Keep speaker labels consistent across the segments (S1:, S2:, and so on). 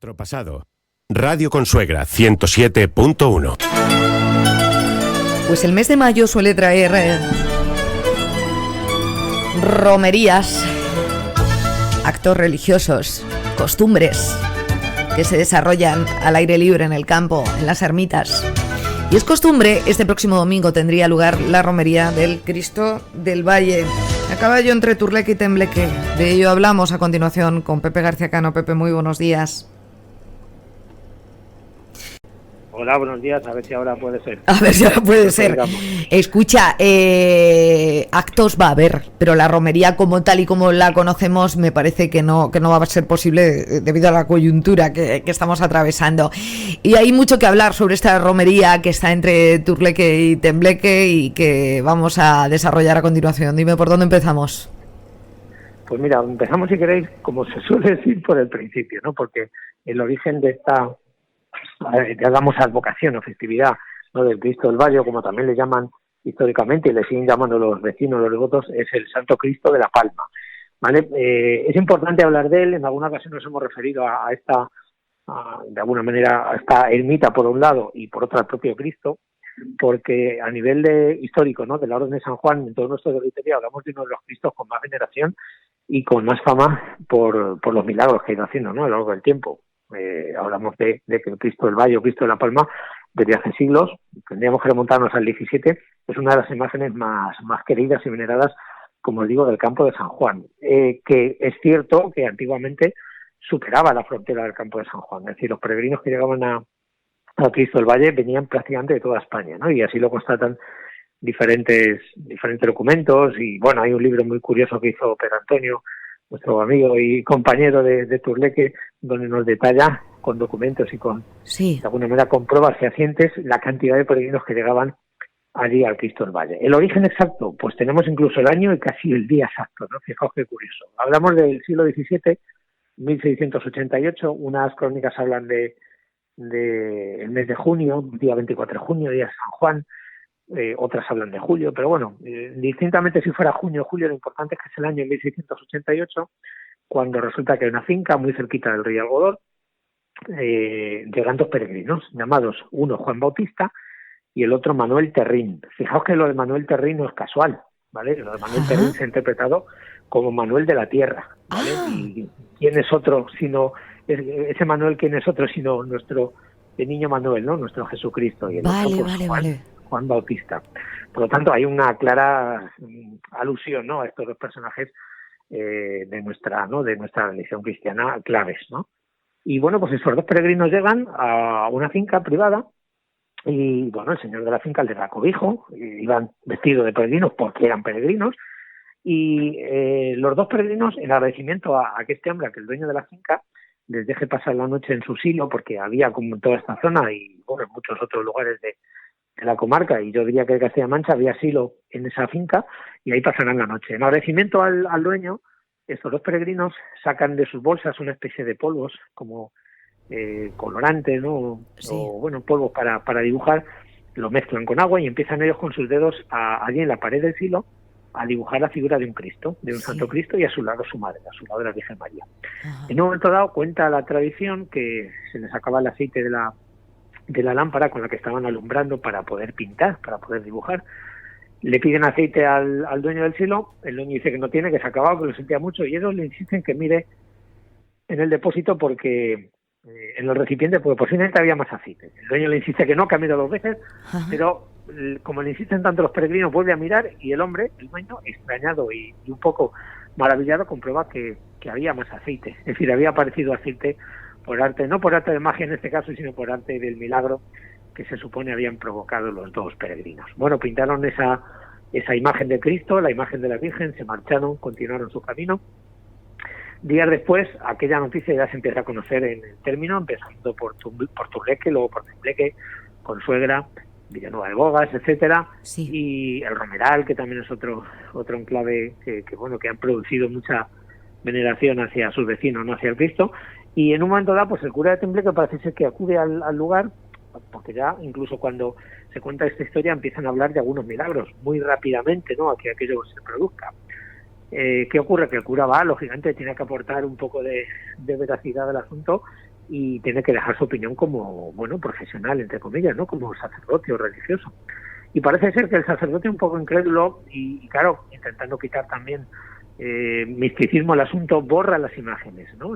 S1: Nuestro pasado. Radio Consuegra 107.1.
S2: Pues el mes de mayo suele traer romerías, actos religiosos, costumbres que se desarrollan al aire libre en el campo, en las ermitas. Y es costumbre, este próximo domingo tendría lugar la romería del Cristo del Valle, a caballo entre Turleque y Tembleque. De ello hablamos a continuación con Pepe García Cano. Pepe, muy buenos días.
S3: Hola, buenos días, a ver si ahora puede ser.
S2: A ver si ahora puede ser. Escucha, actos va a haber, pero la romería como tal y como la conocemos me parece que no va a ser posible debido a la coyuntura que estamos atravesando. Y hay mucho que hablar sobre esta romería que está entre Turleque y Tembleque y que vamos a desarrollar a continuación. Dime por dónde empezamos.
S3: Pues mira, empezamos, si queréis, como se suele decir, por el principio, ¿no? Porque el origen de esta, digamos, advocación o festividad, ¿no?, del Cristo del Valle, como también le llaman históricamente y le siguen llamando los vecinos, los devotos, es el Santo Cristo de la Palma, ¿vale? Es importante hablar de él. En alguna ocasión nos hemos referido a esta, de alguna manera, a esta ermita por un lado y por otra al propio Cristo, porque a nivel histórico, ¿no?, de la Orden de San Juan, en todo nuestro territorio hablamos de uno de los Cristos con más veneración y con más fama por los milagros que ha ido haciendo, ¿no?, a lo largo del tiempo. Hablamos de que el Cristo del Valle o Cristo de la Palma, desde hace siglos, tendríamos que remontarnos al 17, es una de las imágenes más queridas y veneradas, como os digo, del campo de San Juan, que es cierto que antiguamente superaba la frontera del campo de San Juan, es decir, los peregrinos que llegaban a Cristo del Valle venían prácticamente de toda España, ¿no? Y así lo constatan diferentes documentos. Y bueno, hay un libro muy curioso que hizo Pedro Antonio, nuestro amigo y compañero de Turleque, donde nos detalla con documentos y con, de alguna manera, con pruebas fehacientes la cantidad de peregrinos que llegaban allí al Cristo del Valle. El origen exacto, pues tenemos incluso el año y casi el día exacto, ¿no? Fijaos qué curioso. Hablamos del siglo XVII, 1688, unas crónicas hablan de el mes de junio, día 24 de junio, día de San Juan, otras hablan de julio, pero bueno, distintamente si fuera junio o julio, lo importante es que es el año 1688, cuando resulta que hay una finca muy cerquita del Río Algodón, llegan dos peregrinos, llamados uno Juan Bautista y el otro Manuel Terrín. Fijaos que lo de Manuel Terrín no es casual, ¿vale? Lo de Manuel Terrín se ha interpretado como Manuel de la Tierra, ¿vale? Y quién es otro sino, ese Manuel, quién es otro sino nuestro niño Manuel, ¿no? Nuestro Jesucristo. Y el otro, pues, Juan Bautista. Por lo tanto, hay una clara alusión, ¿no?, a estos dos personajes de nuestra religión cristiana claves, ¿no? Y bueno, pues esos dos peregrinos llegan a una finca privada y bueno, el señor de la finca les da cobijo, iban vestidos de peregrinos porque eran peregrinos, y los dos peregrinos, en agradecimiento a que este hombre, a que el dueño de la finca, les deje pasar la noche en su silo, porque había, como en toda esta zona y bueno, en muchos otros lugares de la comarca, y yo diría que de Castilla-La Mancha, había asilo en esa finca y ahí pasarán la noche. En agradecimiento al dueño, estos dos peregrinos sacan de sus bolsas una especie de polvos como colorante, ¿no? Sí. O bueno, polvos para dibujar, lo mezclan con agua y empiezan ellos con sus dedos allí en la pared del silo a dibujar la figura de un Cristo, de un Santo Cristo, y a su lado su madre, a su lado la Virgen María. Ajá. En un momento dado cuenta la tradición que se les acaba el aceite de la lámpara con la que estaban alumbrando para poder pintar, para poder dibujar. Le piden aceite al dueño del silo, el dueño dice que no tiene, que se ha acabado, que lo sentía mucho, y ellos le insisten que mire en el depósito porque en el recipiente, porque posiblemente había más aceite. El dueño le insiste que no, que ha mirado 2 veces, pero como le insisten tanto los peregrinos, vuelve a mirar y el hombre, el dueño, extrañado y un poco maravillado, comprueba que había más aceite. Es decir, había aparecido aceite por arte, no por arte de magia en este caso, sino por arte del milagro que se supone habían provocado los dos peregrinos. Bueno, pintaron esa imagen de Cristo, la imagen de la Virgen, se marcharon, continuaron su camino. Días después, aquella noticia ya se empieza a conocer en el término, empezando por Turleque, luego por Tembleque, Consuegra, Villanueva de Bogas, etcétera, y el Romeral, que también es otro enclave que han producido mucha veneración hacia sus vecinos, no hacia el Cristo. Y en un momento dado, pues el cura de Tembleque parece ser que acude al lugar, porque ya incluso cuando se cuenta esta historia empiezan a hablar de algunos milagros muy rápidamente, ¿no?, a que aquello se produzca. ¿Qué ocurre? Que el cura va, lógicamente tiene que aportar un poco de veracidad al asunto y tiene que dejar su opinión como, bueno, profesional, entre comillas, ¿no? Como sacerdote o religioso. Y parece ser que el sacerdote, un poco incrédulo y claro, intentando quitar también misticismo al asunto, borra las imágenes, ¿no?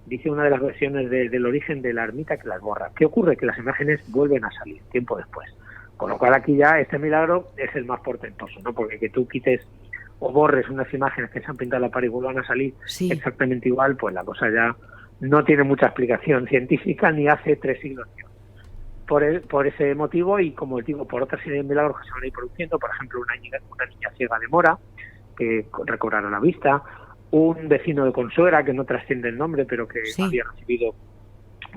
S3: Dice una de las versiones del origen de la ermita que las borra. ¿Qué ocurre? Que las imágenes vuelven a salir tiempo después. Con lo cual aquí ya este milagro es el más portentoso, ¿no? Porque que tú quites o borres unas imágenes que se han pintado en la pared y vuelvan a salir exactamente igual, pues la cosa ya no tiene mucha explicación científica ni hace 3 siglos. Por ese motivo y, como digo, por otra serie de milagros que se van a ir produciendo, por ejemplo, una niña ciega de Mora, que recobrará la vista, un vecino de Consuegra, que no trasciende el nombre, pero que había recibido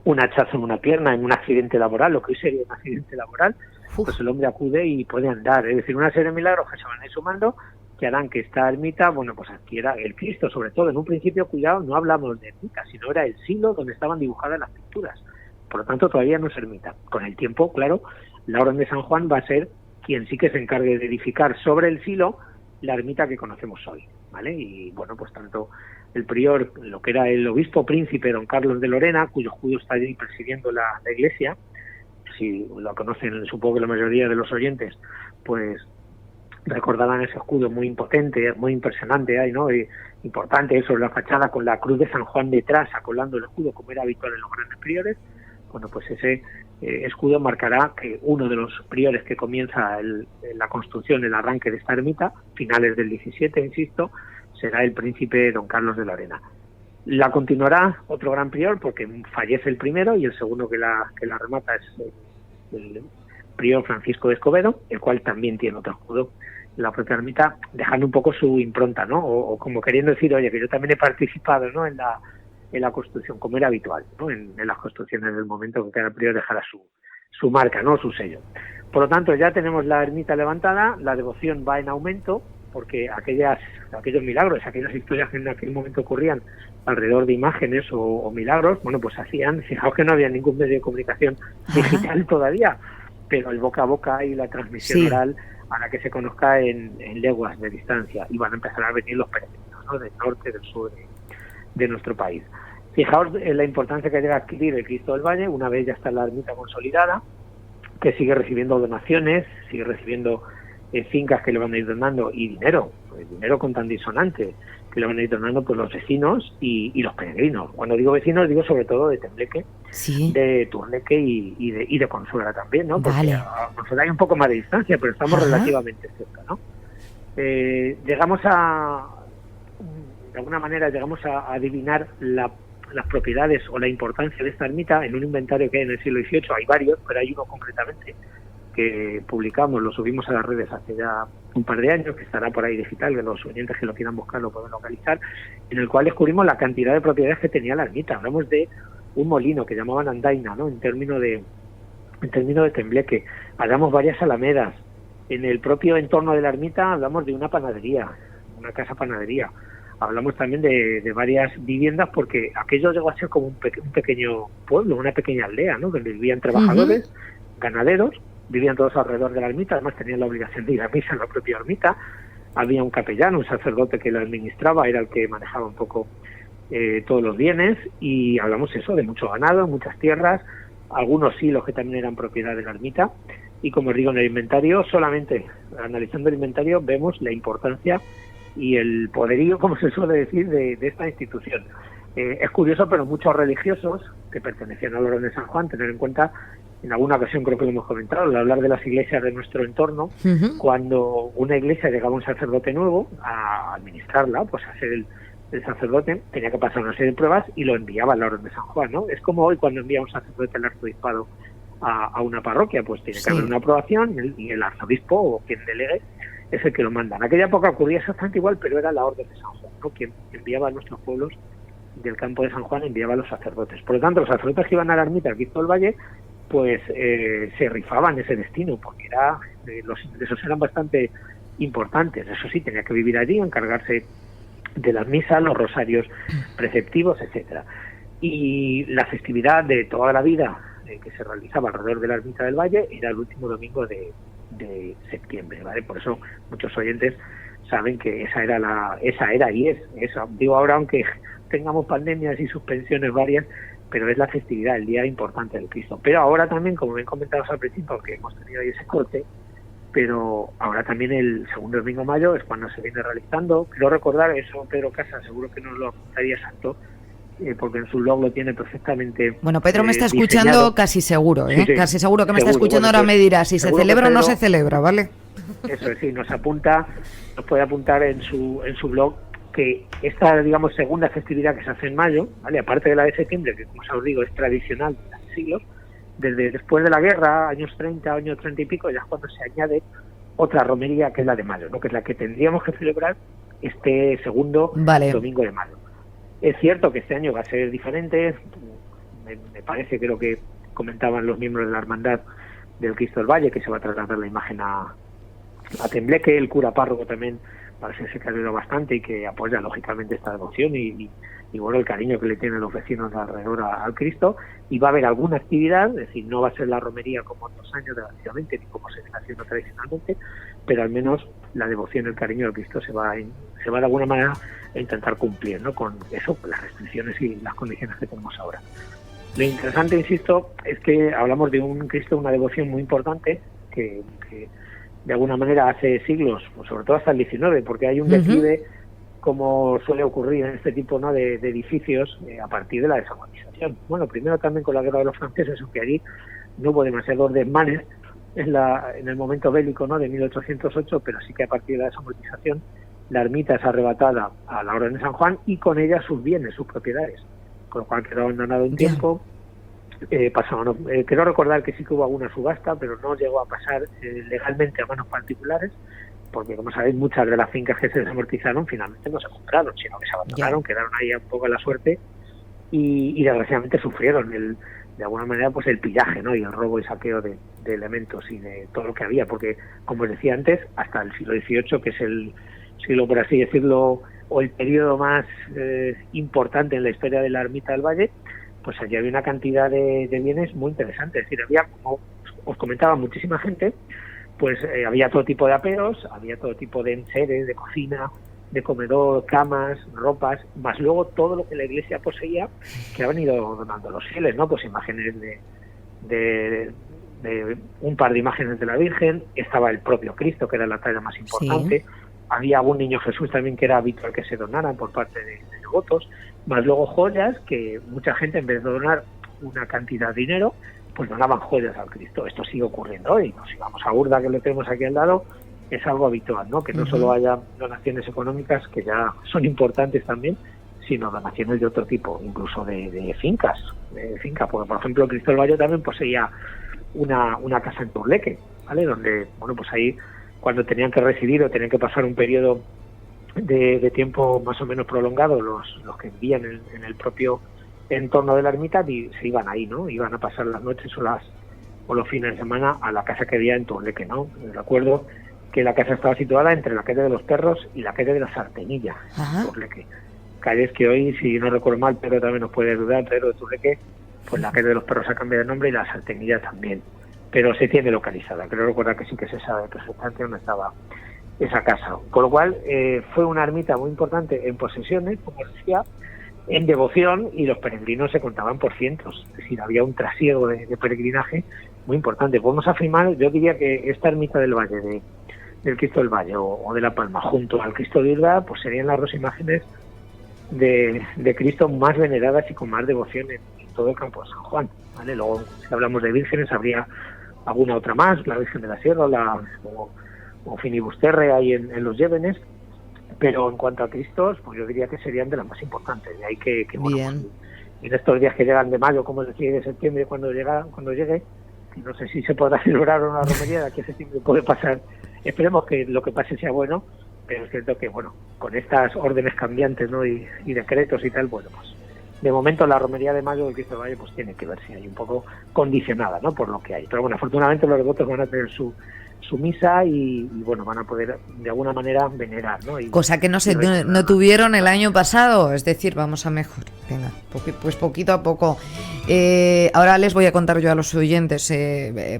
S3: un hachazo en una pierna en un accidente laboral, lo que hoy sería un accidente laboral, pues el hombre acude y puede andar. Es decir, una serie de milagros que se van a ir sumando, que harán que esta ermita, bueno, pues adquiera el Cristo, sobre todo. En un principio, cuidado, no hablamos de ermita, sino era el silo donde estaban dibujadas las pinturas. Por lo tanto, todavía no es ermita. Con el tiempo, claro, la Orden de San Juan va a ser quien sí que se encargue de edificar sobre el silo la ermita que conocemos hoy, ¿vale? Y bueno, pues tanto el prior, lo que era el obispo príncipe don Carlos de Lorena, cuyo escudo está allí presidiendo la iglesia, si lo conocen, supongo que la mayoría de los oyentes, pues recordarán ese escudo muy impotente, muy impresionante, ¿no? Importante sobre la fachada, con la cruz de San Juan detrás, acolando el escudo, como era habitual en los grandes priores. Bueno, pues ese escudo marcará que uno de los priores que comienza la construcción, el arranque de esta ermita, finales del 17, insisto, será el príncipe don Carlos de Lorena. La continuará otro gran prior, porque fallece el primero, y el segundo que la remata es el prior Francisco de Escobedo, el cual también tiene otro escudo en la propia ermita, dejando un poco su impronta, ¿no? O como queriendo decir, oye, que yo también he participado, ¿no?, en la construcción, como era habitual, ¿no?, en las construcciones del momento, que cada prior dejara su marca, ¿no?, su sello. Por lo tanto, ya tenemos la ermita levantada, la devoción va en aumento, porque aquellos milagros, aquellas historias que en aquel momento ocurrían alrededor de imágenes o milagros, bueno, pues hacían, fijaos que no había ningún medio de comunicación digital todavía, pero el boca a boca y la transmisión oral hará que se conozca en leguas de distancia, y van a empezar a venir los peregrinos, ¿no?, del norte, del sur de nuestro país. Fijaos en la importancia que llega a adquirir el Cristo del Valle, una vez ya está la ermita consolidada, que sigue recibiendo donaciones, sigue recibiendo fincas que le van a ir donando, y dinero con tan disonante, que le van a ir donando pues los vecinos y los peregrinos. Cuando digo vecinos, digo sobre todo de Tembleque, de Turneque y de Consuegra también, ¿no? Porque a Consuegra hay un poco más de distancia, pero estamos relativamente cerca, ¿no? De alguna manera llegamos a adivinar las propiedades o la importancia de esta ermita en un inventario que hay en el siglo XVIII. Hay varios, pero hay uno concretamente que publicamos, lo subimos a las redes hace ya un par de años, que estará por ahí digital, que los oyentes que lo quieran buscar lo pueden localizar, en el cual descubrimos la cantidad de propiedades que tenía la ermita. Hablamos de un molino que llamaban andaina, ¿no?, en término de Tembleque. Hablamos varias alamedas. En el propio entorno de la ermita hablamos de una panadería, una casa panadería. Hablamos también de varias viviendas, porque aquello llegó a ser como un pequeño pueblo, una pequeña aldea, ¿no?, donde vivían trabajadores, ganaderos, vivían todos alrededor de la ermita, además tenían la obligación de ir a misa en la propia ermita. Había un capellán, un sacerdote que la administraba, era el que manejaba un poco todos los bienes, y hablamos eso de mucho ganado, muchas tierras, algunos silos que también eran propiedad de la ermita. Y como os digo, en el inventario, solamente analizando el inventario, vemos la importancia y el poderío, como se suele decir, de esta institución. Es curioso, pero muchos religiosos que pertenecían a la Orden de San Juan, tener en cuenta, en alguna ocasión creo que lo hemos comentado, al hablar de las iglesias de nuestro entorno, cuando una iglesia llegaba un sacerdote nuevo a administrarla, pues a ser el sacerdote, tenía que pasar una serie de pruebas y lo enviaba a la Orden de San Juan, ¿no? Es como hoy cuando envía un sacerdote al arzobispado a una parroquia, pues tiene que haber una aprobación, y el arzobispo o quien delegue es el que lo manda. En aquella época ocurría exactamente igual, pero era la Orden de San Juan, ¿no?, quien enviaba a nuestros pueblos del campo de San Juan, enviaba a los sacerdotes. Por lo tanto, los sacerdotes que iban a la ermita del Cristo del Valle, pues se rifaban ese destino, porque los ingresos eran bastante importantes. Eso sí, tenía que vivir allí, encargarse de las misas, los rosarios preceptivos, etcétera. Y la festividad de toda la vida que se realizaba alrededor de la ermita del Valle era el último domingo de septiembre, ¿vale? Por eso muchos oyentes saben que esa era y es eso. Digo ahora, aunque tengamos pandemias y suspensiones varias, pero es la festividad, el día importante del Cristo. Pero ahora también, como bien comentabas al principio, que hemos tenido ahí ese corte, pero ahora también el segundo domingo de mayo es cuando se viene realizando. Quiero recordar, eso Pedro Casas seguro que nos lo apuntaría exacto, porque en su blog lo tiene perfectamente.
S2: Bueno, Pedro me está escuchando
S3: diseñado.
S2: Casi seguro, ¿eh?
S3: Sí.
S2: Casi seguro que me está escuchando.
S3: Bueno,
S2: ahora
S3: pues,
S2: me dirá si se celebra o no
S3: Pedro,
S2: se celebra, ¿vale?
S3: Eso es, sí, nos puede apuntar en su blog que esta, digamos, segunda festividad que se hace en mayo, ¿vale? Aparte de la de septiembre, que como os digo es tradicional de hace siglos, desde después de la guerra, años 30, años 30 y pico, ya es cuando se añade otra romería, que es la de mayo, ¿no? Que es la que tendríamos que celebrar este segundo domingo de mayo. Es cierto que este año va a ser diferente, me parece, creo que comentaban los miembros de la Hermandad del Cristo del Valle, que se va a trasladar la imagen a Tembleque. El cura párroco también parece ser que ha ayudado bastante y que apoya lógicamente esta devoción y bueno, el cariño que le tienen los vecinos alrededor al Cristo. Y va a haber alguna actividad, es decir, no va a ser la romería como otros años, desgraciadamente, ni como se viene haciendo tradicionalmente, pero al menos la devoción y el cariño al Cristo se va de alguna manera a intentar cumplir, ¿no? Con eso, con las restricciones y las condiciones que tenemos ahora. Lo interesante, insisto, es que hablamos de un Cristo, una devoción muy importante que de alguna manera hace siglos, pues sobre todo hasta el 19, porque hay un declive, como suele ocurrir en este tipo, ¿no?, de edificios a partir de la desamortización. Bueno, primero también con la guerra de los franceses, aunque allí no hubo demasiados desmanes en el momento bélico, ¿no?, de 1808, pero sí que a partir de la desamortización la ermita es arrebatada a la Orden de San Juan y con ella sus bienes, sus propiedades, con lo cual quedó abandonado un tiempo. Quiero recordar que sí que hubo alguna subasta, pero no llegó a pasar legalmente a manos particulares, porque como sabéis muchas de las fincas que se desamortizaron finalmente no se compraron, sino que se abandonaron, quedaron ahí un poco a la suerte y desgraciadamente sufrieron de alguna manera pues el pillaje, ¿no?, y el robo y saqueo de elementos y de todo lo que había, porque como os decía antes, hasta el siglo XVIII, que es el siglo, por así decirlo, o el periodo más importante en la historia de la Ermita del Valle, pues allí había una cantidad de bienes muy interesante. Es decir, había, como os comentaba, muchísima gente, pues había todo tipo de apeos, había todo tipo de enseres, de cocina, de comedor, camas, ropas, más luego todo lo que la Iglesia poseía, que habían ido donando los fieles, ¿no? Pues imágenes de un par de imágenes de la Virgen, estaba el propio Cristo, que era la talla más importante, sí. Había algún niño Jesús también que era habitual que se donaran por parte de devotos, más luego joyas, que mucha gente en vez de donar una cantidad de dinero, pues donaban joyas al Cristo. Esto sigue ocurriendo hoy. Si vamos a Urda, que lo tenemos aquí al lado, es algo habitual, ¿no? Que no solo haya donaciones económicas, que ya son importantes también, sino donaciones de otro tipo, incluso de fincas, porque por ejemplo Cristo del Valle también poseía una casa en Turleque, ¿vale? Donde, bueno, pues ahí cuando tenían que residir o tenían que pasar un periodo de tiempo más o menos prolongado, los que vivían en el propio entorno de la ermita, y se iban ahí, ¿no? Iban a pasar las noches o los fines de semana a la casa que había en Turleque, ¿no? Recuerdo que la casa estaba situada entre la calle de los Perros y la calle de la Sartenilla, Turleque. Calles que hoy, si no recuerdo mal, Pedro también nos puede ayudar, Pedro de Turleque, pues la calle de los Perros ha cambiado de nombre y la Sartenilla también, pero se tiene localizada. Creo recordar que sí que se sabe perfectamente dónde estaba esa casa. Con lo cual fue una ermita muy importante en posesiones, como os decía, en devoción, y los peregrinos se contaban por cientos. Es decir, había un trasiego de peregrinaje muy importante. Podemos afirmar, yo diría que esta ermita del Valle, del Cristo del Valle o de La Palma, junto al Cristo de Urda, pues serían las dos imágenes de Cristo más veneradas y con más devoción en todo el campo de San Juan, ¿vale? Luego, si hablamos de vírgenes, habría alguna otra más, la Virgen de la Sierra o Finibusterre ahí en los Llévenes, pero en cuanto a Cristos, pues yo diría que serían de las más importantes. De ahí que bueno, pues, en estos días que llegan de mayo, como os decía, de septiembre, cuando llegue, no sé si se podrá celebrar una romería, de aquí a septiembre puede pasar. Esperemos que lo que pase sea bueno, pero es cierto que, bueno, con estas órdenes cambiantes, ¿no?, y decretos y tal, bueno, pues de momento la romería de mayo del Cristo del Valle pues tiene que verse ahí un poco condicionada, ¿no?, por lo que hay. Pero bueno, afortunadamente los devotos van a tener su su misa y bueno, van a poder de alguna manera venerar, ¿no?
S2: Cosa que no tuvieron el año pasado, es decir, vamos a mejor. Venga, pues poquito a poco. Ahora les voy a contar yo a los oyentes,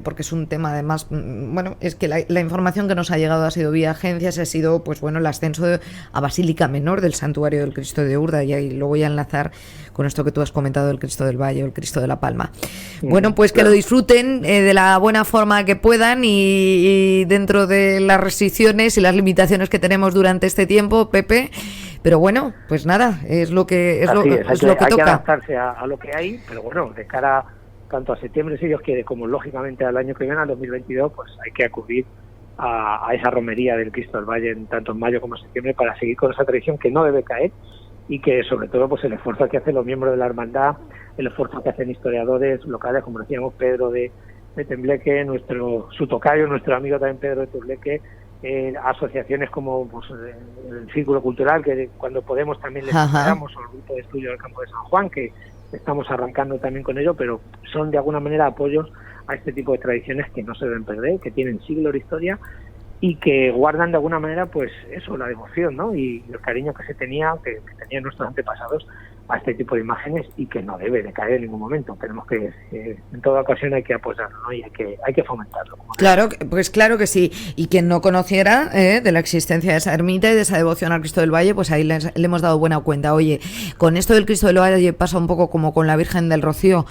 S2: porque es un tema además, bueno, es que la información que nos ha llegado ha sido vía agencias, ha sido, pues bueno, el ascenso a Basílica Menor del Santuario del Cristo de Urda, y ahí lo voy a enlazar con esto que tú has comentado del Cristo del Valle o el Cristo de la Palma. Bueno, pues que lo disfruten de la buena forma que puedan y dentro de las restricciones y las limitaciones que tenemos durante este tiempo, Pepe. Pero bueno, pues nada, es lo que toca.
S3: Hay que adaptarse a lo que hay, pero bueno, de cara tanto a septiembre, si Dios quiere, como lógicamente al año que viene, al 2022, pues hay que acudir a esa romería del Cristo del Valle, tanto en mayo como en septiembre, para seguir con esa tradición que no debe caer, y que sobre todo pues el esfuerzo que hacen los miembros de la hermandad, el esfuerzo que hacen historiadores locales, como decíamos, Pedro de Tembleque, su tocayo, nuestro amigo también Pedro de Tembleque, asociaciones como pues, el Círculo Cultural, que cuando podemos también les apoyamos, o el Grupo de Estudio del Campo de San Juan, que estamos arrancando también con ello, pero son de alguna manera apoyos a este tipo de tradiciones que no se deben perder, que tienen siglos de historia y que guardan de alguna manera, pues eso, la devoción, ¿no? Y el cariño que tenían nuestros antepasados a este tipo de imágenes, y que no debe de caer en ningún momento. Tenemos que, en toda ocasión hay que apoyarlo, ¿no? Y hay que fomentarlo.
S2: Claro, pues claro que sí. Y quien no conociera de la existencia de esa ermita y de esa devoción al Cristo del Valle, pues ahí le hemos dado buena cuenta. Oye, con esto del Cristo del Valle pasa un poco como con la Virgen del Rocío,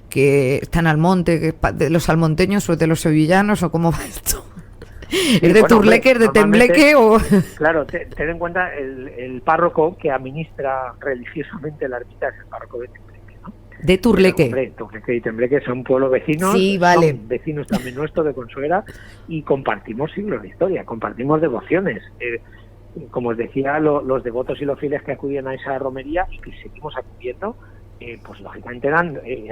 S2: que están al monte, que de los salmonteños o de los sevillanos, o cómo va esto. ¿Es de Turleque, es de Tembleque o...?
S3: Claro, ten en cuenta el párroco que administra religiosamente la ermita es el párroco de Tembleque, ¿no?
S2: De Turleque.
S3: Hombre, Turleque y Tembleque son pueblos vecinos,
S2: sí, vale.
S3: Son vecinos también nuestros de Consuegra, y compartimos siglos de historia, compartimos devociones. Como os decía, los devotos y los fieles que acudían a esa romería y que seguimos acudiendo, pues lógicamente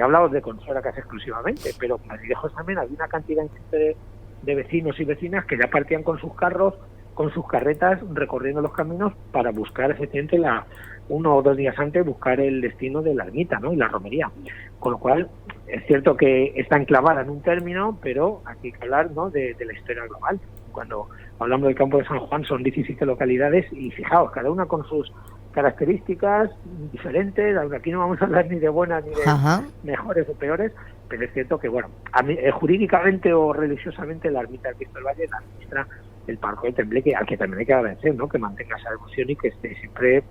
S3: hablamos de Consuegra casi exclusivamente, pero más lejos también había una cantidad ingente de vecinos y vecinas que ya partían con sus carros, con sus carretas, recorriendo los caminos para buscar efectivamente 1 o 2 días antes, buscar el destino de la ermita, ¿no? Y la romería. Con lo cual, es cierto que está enclavada en un término, pero hay que hablar, ¿no?, de la historia global. Cuando hablamos del Campo de San Juan son 17 localidades y fijaos, cada una con sus características diferentes. Aquí no vamos a hablar ni de buenas ni de mejores o peores, pero es cierto que, bueno, jurídicamente o religiosamente la ermita del Cristo del Valle la administra el párroco de Tembleque, al que también hay que agradecer, ¿no?, que mantenga esa devoción y que esté siempre,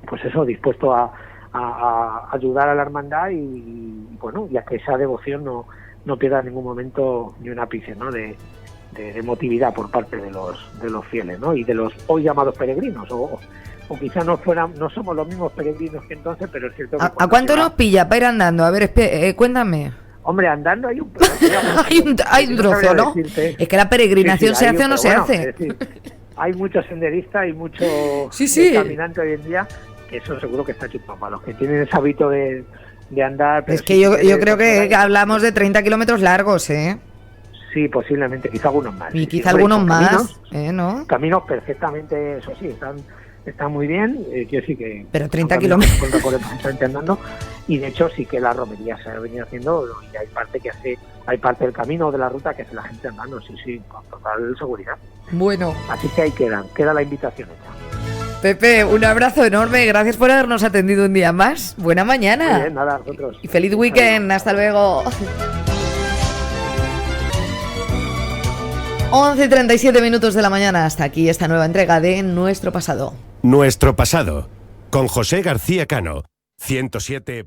S3: pues eso, dispuesto a ayudar a la hermandad y bueno, ya que esa devoción no pierda en ningún momento ni un ápice, ¿no?, de emotividad por parte de los fieles, ¿no?, y de los hoy llamados peregrinos, o quizás no somos los mismos peregrinos que entonces, pero es cierto que...
S2: ¿A cuánto nos pilla para ir andando? A ver, cuéntame.
S3: Hombre, andando hay un
S2: hay un trozo, ¿no? Es que la peregrinación se hace o no se hace.
S3: Es decir, hay muchos senderistas, hay mucho caminante hoy en día, que eso seguro que está chupado. Para los que tienen ese hábito de andar...
S2: Es que yo creo que hablamos de 30 kilómetros largos, ¿eh?
S3: Sí, posiblemente, quizá algunos más.
S2: Y quizá algunos más, ¿no?
S3: Caminos perfectamente, eso sí, están muy bien, quiero decir que...
S2: Pero 30 kilómetros.
S3: Andando, y de hecho sí que la romería se ha venido haciendo, y hay parte del camino o de la ruta que hace la gente andando, sí, con total seguridad.
S2: Bueno.
S3: Así que ahí queda la invitación hecha.
S2: Pepe, un abrazo enorme, gracias por habernos atendido un día más. Buena mañana.
S3: Muy bien, nada, vosotros.
S2: Y feliz weekend, hasta luego. 11:37 de la mañana, hasta aquí esta nueva entrega de Nuestro Pasado.
S1: Nuestro Pasado, con José García Cano, 107.